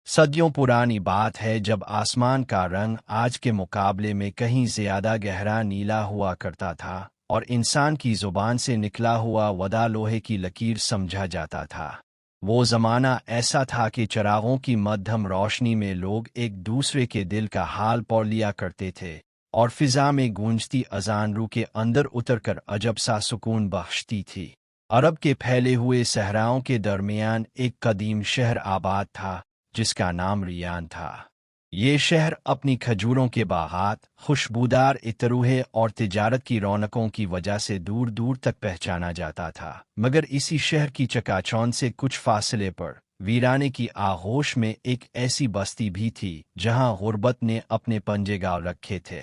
सदियों पुरानी बात है जब आसमान का रंग आज के मुकाबले में कहीं ज्यादा गहरा नीला हुआ करता था और इंसान की जुबान से निकला हुआ वदा लोहे की लकीर समझा जाता था। वो जमाना ऐसा था कि चिरागों की मध्यम रोशनी में लोग एक दूसरे के दिल का हाल पढ़ लिया करते थे और फिजा में गूंजती अजान रूह के अंदर उतरकर अजब सा सुकून बख्शती थी। अरब के फैले हुए सहराओं के दरमियान एक कदीम शहर आबाद था जिसका नाम रियान था। ये शहर अपनी खजूरों के बागात, खुशबूदार इतरूहे और तिजारत की रौनकों की वजह से दूर दूर तक पहचाना जाता था। मगर इसी शहर की चकाचौंध से कुछ फासले पर वीराने की आगोश में एक ऐसी बस्ती भी थी जहां गुर्बत ने अपने पंजे गाल रखे थे।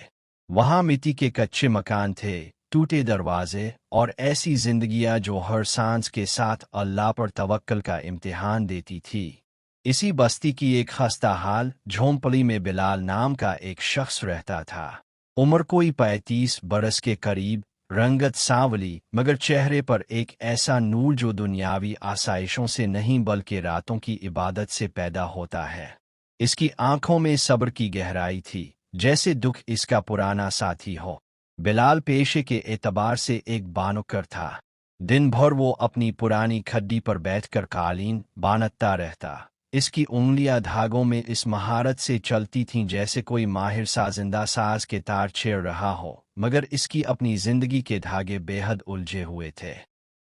वहां मिट्टी के कच्चे मकान थे, टूटे दरवाजे और ऐसी जिंदगियां जो हर सांस के साथ अल्लाह पर तवक्कल का इम्तिहान देती थी। इसी बस्ती की एक खस्ता हाल झोंपड़ी में बिलाल नाम का एक शख्स रहता था। उम्र कोई 35 बरस के करीब, रंगत सांवली, मगर चेहरे पर एक ऐसा नूर जो दुनियावी आसाइशों से नहीं बल्कि रातों की इबादत से पैदा होता है। इसकी आंखों में सब्र की गहराई थी, जैसे दुख इसका पुराना साथी हो। बिलाल पेशे के एतबार से एक बानुकर था। दिन भर वो अपनी पुरानी खड्डी पर बैठकर कालीन बानता रहता। इसकी उंगलियां धागों में इस महारत से चलती थीं जैसे कोई माहिर साजिंदा साज के तार छेड़ रहा हो, मगर इसकी अपनी जिंदगी के धागे बेहद उलझे हुए थे।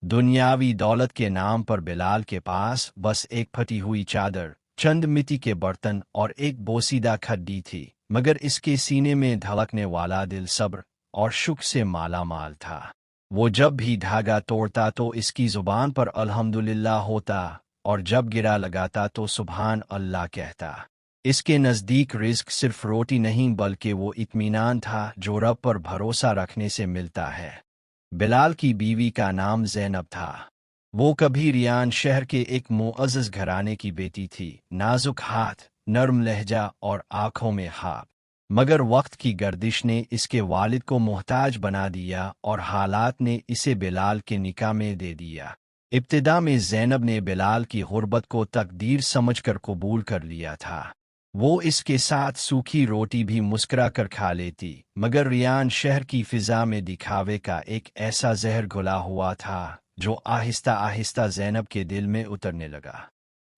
दुनियावी दौलत के नाम पर बिलाल के पास बस एक फटी हुई चादर, चंद मिट्टी के बर्तन और एक बोसीदा खड्डी थी, मगर इसके सीने में धड़कने वाला दिल सब्र और शुक्र से माला माल था। वो जब भी धागा तोड़ता तो इसकी जुबान पर अल्हम्दुलिल्लाह होता और जब गिरा लगाता तो सुभान अल्लाह कहता। इसके नज़दीक रिज़्क सिर्फ रोटी नहीं बल्कि वो इत्मीनान था जो रब पर भरोसा रखने से मिलता है। बिलाल की बीवी का नाम ज़ैनब था। वो कभी रियान शहर के एक मुअज़्ज़ज़ घराने की बेटी थी, नाजुक हाथ, नर्म लहजा और आंखों में ख्वाब। मगर वक्त की गर्दिश ने इसके वालिद को मोहताज बना दिया और हालात ने इसे बिलाल के निकाह में दे दिया। इब्तिदा में ज़ैनब ने बिलाल की गुर्बत को तकदीर समझकर कबूल कर लिया था। वो इसके साथ सूखी रोटी भी मुस्कुरा कर खा लेती, मगर रियान शहर की फिजा में दिखावे का एक ऐसा जहर घुला हुआ था जो आहिस्ता आहिस्ता ज़ैनब के दिल में उतरने लगा।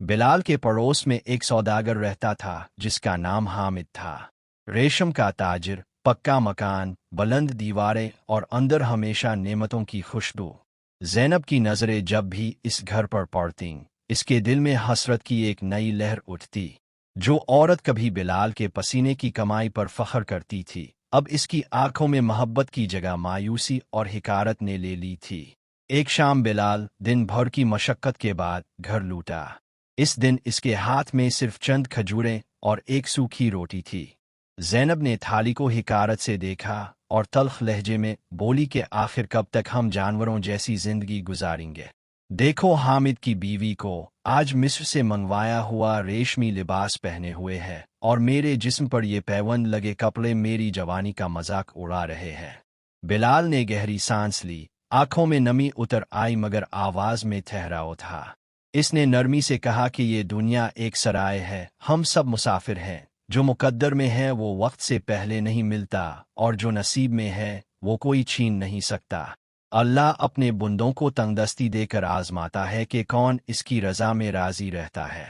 बिलाल के पड़ोस में एक सौदागर रहता था जिसका नाम हामिद था। रेशम का ताजिर, पक्का मकान, बुलंद दीवारें और अंदर हमेशा नेमतों की खुशबू। ज़ैनब की नज़रें जब भी इस घर पर पड़तीं, इसके दिल में हसरत की एक नई लहर उठती। जो औरत कभी बिलाल के पसीने की कमाई पर फख्र करती थी, अब इसकी आंखों में मोहब्बत की जगह मायूसी और हिकारत ने ले ली थी। एक शाम बिलाल दिन भर की मशक्क़त के बाद घर लौटा। इस दिन इसके हाथ में सिर्फ चंद खजूरें और एक सूखी रोटी थी। ज़ैनब ने थाली को हिकारत से देखा और तल्ख लहजे में बोली कि आखिर कब तक हम जानवरों जैसी जिंदगी गुजारेंगे। देखो हामिद की बीवी को, आज मिस्र से मंगवाया हुआ रेशमी लिबास पहने हुए है और मेरे जिस्म पर ये पैबंद लगे कपड़े मेरी जवानी का मजाक उड़ा रहे हैं। बिलाल ने गहरी सांस ली, आंखों में नमी उतर आई मगर आवाज में ठहराव था। इसने नरमी से कहा कि ये दुनिया एक सराय है, हम सब मुसाफिर हैं। जो मुकद्दर में है वो वक्त से पहले नहीं मिलता और जो नसीब में है वो कोई छीन नहीं सकता। अल्लाह अपने बुंदों को तंगदस्ती देकर आजमाता है कि कौन इसकी रज़ा में राजी रहता है।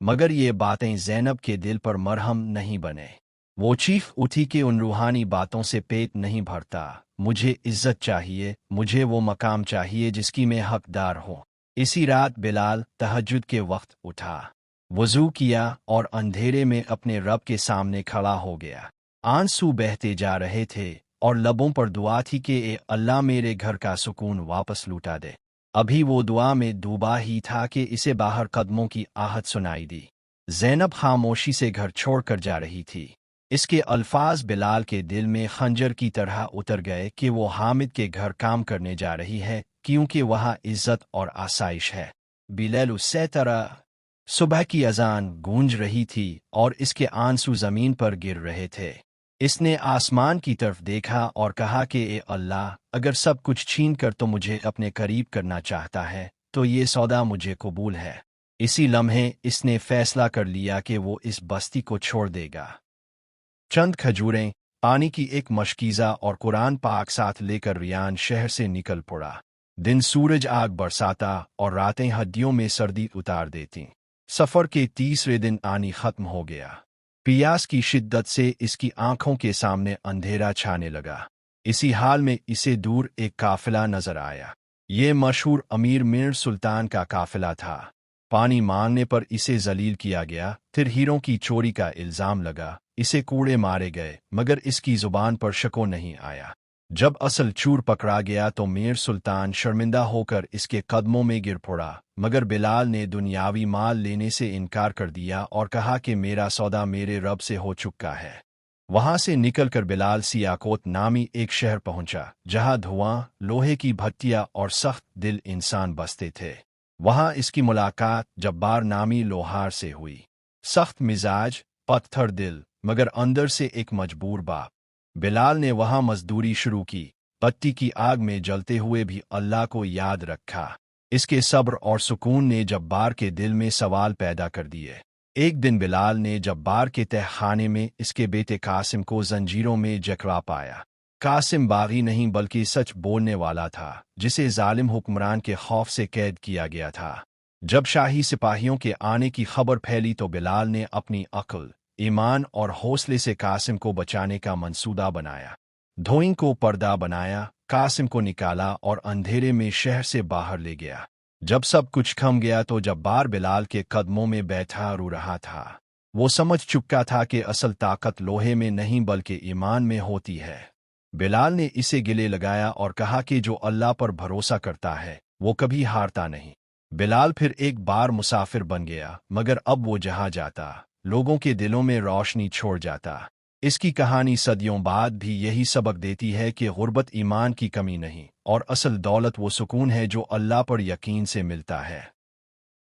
मगर ये बातें ज़ैनब के दिल पर मरहम नहीं बने। वो चीख उठी कि उन रूहानी बातों से पेट नहीं भरता। मुझे इज्जत चाहिए, मुझे वो मकाम चाहिए जिसकी मैं हकदार हूँ। इसी रात बिलाल तहज्जुद के वक्त उठा, वज़ू किया और अंधेरे में अपने रब के सामने खड़ा हो गया। आंसू बहते जा रहे थे और लबों पर दुआ थी कि ए अल्लाह मेरे घर का सुकून वापस लौटा दे। अभी वो दुआ में डूबा ही था कि इसे बाहर कदमों की आहट सुनाई दी। ज़ैनब खामोशी से घर छोड़कर जा रही थी। इसके अल्फाज बिलाल के दिल में खंजर की तरह उतर गए कि वो हामिद के घर काम करने जा रही है, क्योंकि वहाँ इज्जत और आसाइश है। बिलाल उससे तरह सुबह की अजान गूंज रही थी और इसके आंसू जमीन पर गिर रहे थे। इसने आसमान की तरफ देखा और कहा कि ए अल्लाह, अगर सब कुछ छीन कर तो मुझे अपने करीब करना चाहता है तो ये सौदा मुझे कबूल है। इसी लम्हे इसने फैसला कर लिया कि वो इस बस्ती को छोड़ देगा। चंद खजूरें, पानी की एक मशकीज़ा और कुरान पाक साथ लेकर रियान शहर से निकल पड़ा। दिन सूरज आग बरसाता और रातें हड्डियों में सर्दी उतार देती। सफ़र के तीसरे दिन पानी खत्म हो गया। पियास की शिद्दत से इसकी आंखों के सामने अंधेरा छाने लगा। इसी हाल में इसे दूर एक काफिला नजर आया। ये मशहूर अमीर मीर सुल्तान का काफिला था। पानी मांगने पर इसे जलील किया गया, फिर हीरों की चोरी का इल्जाम लगा, इसे कूड़े मारे गए, मगर इसकी जुबान पर शको नहीं आया। जब असल चूर पकड़ा गया तो मीर सुल्तान शर्मिंदा होकर इसके कदमों में गिर पड़ा, मगर बिलाल ने दुनियावी माल लेने से इनकार कर दिया और कहा कि मेरा सौदा मेरे रब से हो चुका है। वहां से निकलकर बिलाल सियाकोत नामी एक शहर पहुंचा, जहां धुआं, लोहे की भट्टियां और सख्त दिल इंसान बसते थे। वहां इसकी मुलाकात जब्बार नामी लोहार से हुई। सख्त मिजाज, पत्थर दिल, मगर अंदर से एक मजबूर बाप। बिलाल ने वहां मजदूरी शुरू की, पत्ती की आग में जलते हुए भी अल्लाह को याद रखा। इसके सब्र और सुकून ने जब्बार के दिल में सवाल पैदा कर दिए। एक दिन बिलाल ने जब्बार के तहखाने में इसके बेटे कासिम को जंजीरों में जकड़ा पाया। कासिम बागी नहीं बल्कि सच बोलने वाला था, जिसे जालिम हुक्मरान के खौफ से कैद किया गया था। जब शाही सिपाहियों के आने की खबर फैली तो बिलाल ने अपनी अक्ल, ईमान और हौसले से कासिम को बचाने का मंसूबा बनाया। धोइन को पर्दा बनाया, कासिम को निकाला और अंधेरे में शहर से बाहर ले गया। जब सब कुछ थम गया तो जब्बार बिलाल के कदमों में बैठा रो रहा था। वो समझ चुका था कि असल ताकत लोहे में नहीं बल्कि ईमान में होती है। बिलाल ने इसे गिले लगाया और कहा कि जो अल्लाह पर भरोसा करता है वो कभी हारता नहीं। बिलाल फिर एक बार मुसाफिर बन गया, मगर अब वो जहां जाता लोगों के दिलों में रोशनी छोड़ जाता। इसकी कहानी सदियों बाद भी यही सबक देती है कि गुर्बत ईमान की कमी नहीं, और असल दौलत वो सुकून है जो अल्लाह पर यकीन से मिलता है।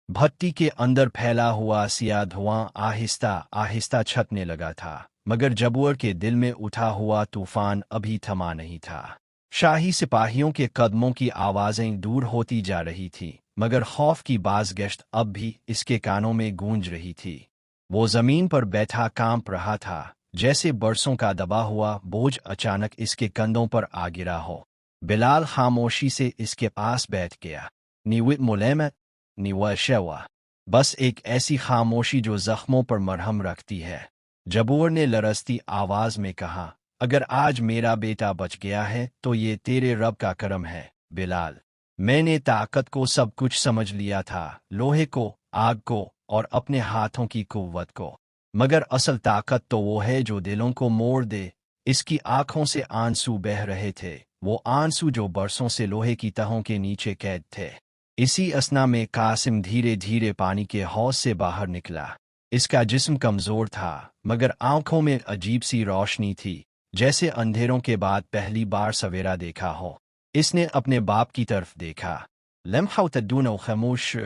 भट्टी के अंदर फैला हुआ सिया धुआं आहिस्ता आहिस्ता छटने लगा था, मगर जबूर के दिल में उठा हुआ तूफान अभी थमा नहीं था। शाही सिपाहियों के कदमों की आवाजें दूर होती जा रही थी, मगर खौफ की बाज़गश्त अब भी इसके कानों में गूंज रही थी। वो जमीन पर बैठा कांप रहा था, जैसे बरसों का दबा हुआ बोझ अचानक इसके कंधों पर आ गिरा हो। बिलाल खामोशी से इसके पास बैठ गया। निवित मुलेमत, निवा शेवा, बस एक ऐसी खामोशी जो जख्मों पर मरहम रखती है। जबूर ने लरसती आवाज में कहा, अगर आज मेरा बेटा बच गया है तो ये तेरे रब का करम है बिलाल। मैंने ताकत को सब कुछ समझ लिया था, लोहे को, आग को और अपने हाथों की कुव्वत को, मगर असल ताकत तो वो है जो दिलों को मोड़ दे। इसकी आंखों से आंसू बह रहे थे, वो आंसू जो बरसों से लोहे की तहों के नीचे कैद थे। इसी असना में कासिम धीरे धीरे पानी के हौज से बाहर निकला। इसका जिस्म कमजोर था, मगर आंखों में अजीब सी रोशनी थी, जैसे अंधेरों के बाद पहली बार सवेरा देखा हो। इसने अपने बाप की तरफ देखा। लम्हा तद्दून खामोश।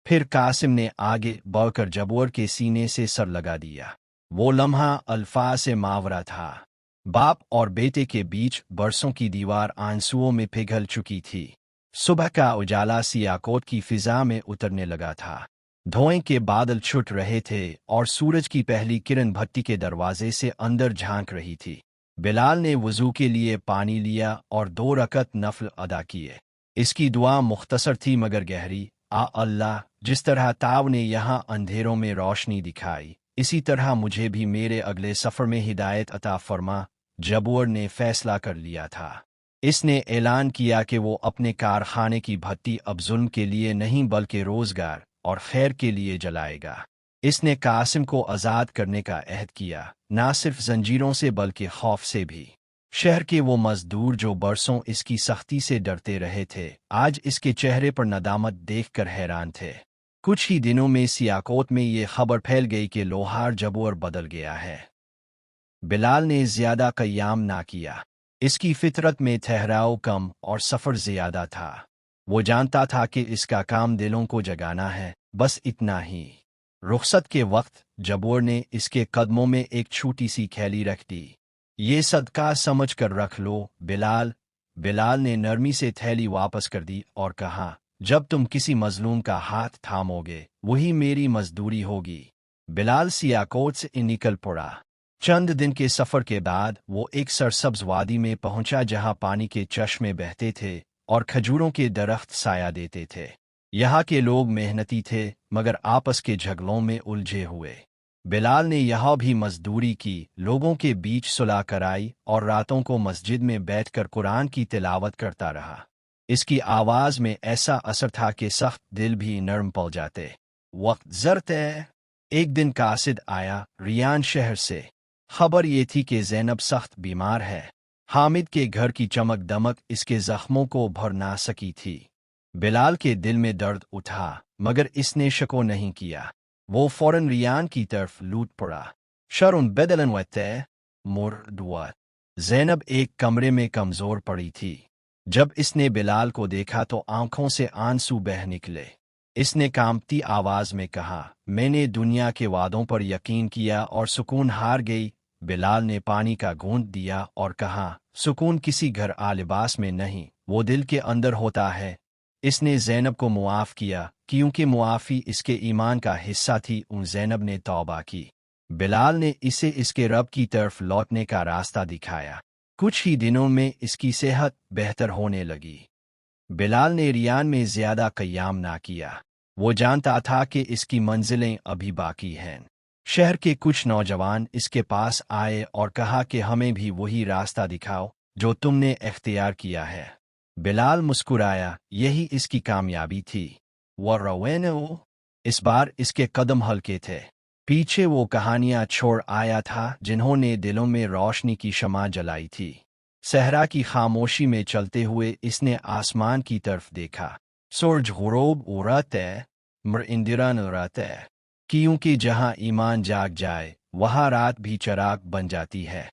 फिर कासिम ने आगे बढ़कर जबूर के सीने से सर लगा दिया। वो लम्हा अल्फाज से मावरा था। बाप और बेटे के बीच बरसों की दीवार आंसुओं में पिघल चुकी थी। सुबह का उजाला सियाकोट की फिजा में उतरने लगा था। धुएं के बादल छुट रहे थे और सूरज की पहली किरण भट्टी के दरवाजे से अंदर झांक रही थी। बिलाल ने वुजू के लिए पानी लिया और 2 रकत नफल अदा किए। इसकी दुआ मुख्तसर थी मगर गहरी। आ अल्लाह, जिस तरह ताव ने यहाँ अंधेरों में रोशनी दिखाई, इसी तरह मुझे भी मेरे अगले सफ़र में हिदायत अता फरमा। जबूर ने फैसला कर लिया था। इसने ऐलान किया कि वो अपने कारखाने की भट्टी अब जुल्म के लिए नहीं बल्कि रोजगार और खैर के लिए जलाएगा। इसने कासिम को आज़ाद करने का अहद किया, ना सिर्फ जंजीरों से बल्कि खौफ से भी। शहर के वो मजदूर जो बरसों इसकी सख्ती से डरते रहे थे, आज इसके चेहरे पर नदामत देखकर हैरान थे। कुछ ही दिनों में सियाकोट में ये खबर फैल गई कि लोहार जबूर बदल गया है। बिलाल ने ज्यादा क़याम ना किया। इसकी फितरत में ठहराव कम और सफ़र ज्यादा था। वो जानता था कि इसका काम दिलों को जगाना है, बस इतना ही। रुखसत के वक्त जबूर ने इसके कदमों में एक छोटी सी थैली रख दी। ये सदका समझ कर रख लो बिलाल। बिलाल ने नरमी से थैली वापस कर दी और कहा, जब तुम किसी मजलूम का हाथ थामोगे वही मेरी मजदूरी होगी। बिलाल सियाकोट से निकल पड़ा। चंद दिन के सफर के बाद वो एक सरसब्ज वादी में पहुंचा जहां पानी के चश्मे बहते थे और खजूरों के दरख्त साया देते थे। यहाँ के लोग मेहनती थे मगर आपस के झगड़ों में उलझे हुए। बिलाल ने यहाँ भी मजदूरी की, लोगों के बीच सुलह कराई और रातों को मस्जिद में बैठकर कुरान की तिलावत करता रहा। इसकी आवाज़ में ऐसा असर था कि सख्त दिल भी नरम पड़ जाते। वक्त ज़रते एक दिन कासिद आया रियान शहर से। खबर ये थी कि ज़ैनब सख्त बीमार है। हामिद के घर की चमक दमक इसके जख्मों को भर ना सकी थी। बिलाल के दिल में दर्द उठा मगर इसने शको नहीं किया। वो फौरन रियान की तरफ लूट पड़ा। शरुन बदलन वते मुर्दुआ। ज़ैनब एक कमरे में कमज़ोर पड़ी थी। जब इसने बिलाल को देखा तो आंखों से आंसू बह निकले। इसने कांपती आवाज में कहा, मैंने दुनिया के वादों पर यकीन किया और सुकून हार गई। बिलाल ने पानी का घूंट दिया और कहा, सुकून किसी घर आ लिबास में नहीं, वो दिल के अंदर होता है। इसने ज़ैनब को मुआफ़ किया क्योंकि मुआफ़ी इसके ईमान का हिस्सा थी। ज़ैनब ने तौबा की। बिलाल ने इसे इसके रब की तरफ लौटने का रास्ता दिखाया। कुछ ही दिनों में इसकी सेहत बेहतर होने लगी। बिलाल ने रियान में ज़्यादा क़याम ना किया। वो जानता था कि इसकी मंजिलें अभी बाकी हैं। शहर के कुछ नौजवान इसके पास आए और कहा कि हमें भी वही रास्ता दिखाओ जो तुमने इख्तियार किया है। बिलाल मुस्कुराया, यही इसकी कामयाबी थी। वह रवैनो इस बार इसके कदम हल्के थे। पीछे वो कहानियां छोड़ आया था जिन्होंने दिलों में रोशनी की शमा जलाई थी। सहरा की खामोशी में चलते हुए इसने आसमान की तरफ देखा। सूरज गुरूब उड़ाते मर इंदिरा नराते, क्योंकि जहां ईमान जाग जाए वहां रात भी चराग बन जाती है।